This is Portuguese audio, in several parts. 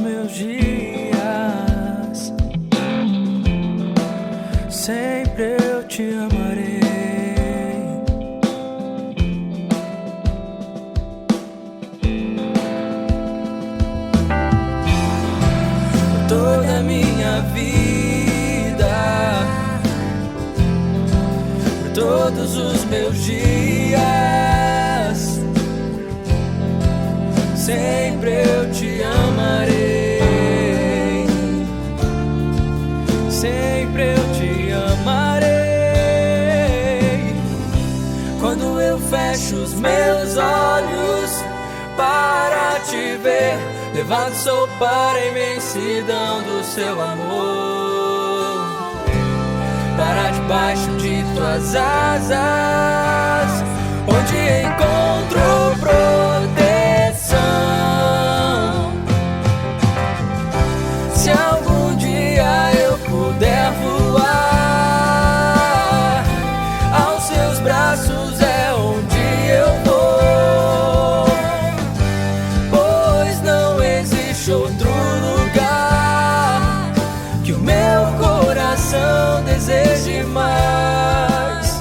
meus dias, sempre eu te amarei. Toda a minha vida, por todos os meus dias, sempre eu te amarei. Sempre eu te amarei. Quando eu fecho os meus olhos para te ver, levado sou para a imensidão do seu amor, para debaixo de tuas asas, onde encontro proteção. Se algum dia eu puder voar, aos seus braços é onde eu vou, pois não existe outro lugar que o meu coração deseje mais.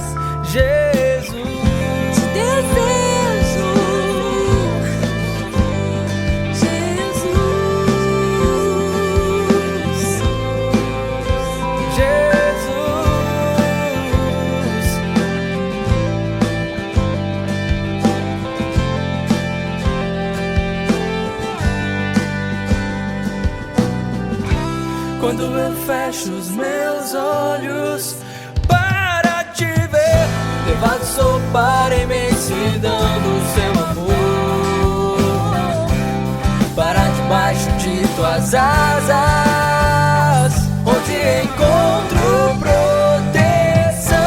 Jesus, te desejo, Jesus, Jesus. Quando eu fecho os meus olhos para te ver, levado sou para a imensidão do seu amor, para debaixo de tuas asas, onde encontro proteção.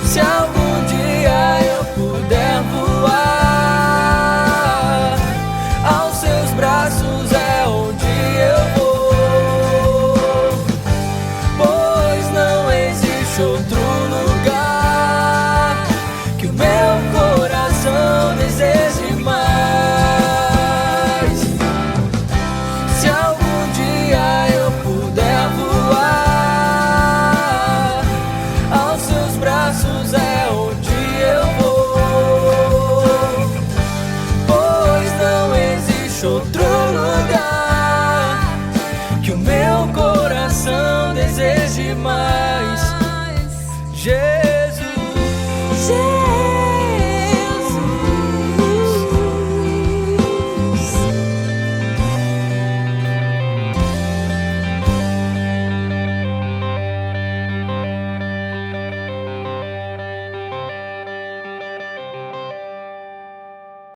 Se algum dia eu puder voar, aos seus braços é onde eu vou, pois não existe outro lugar que o meu coração deseje mais. Se algum dia eu puder voar, aos seus braços é onde eu vou, pois não existe outro lugar que o meu coração deseje mais. Jesus.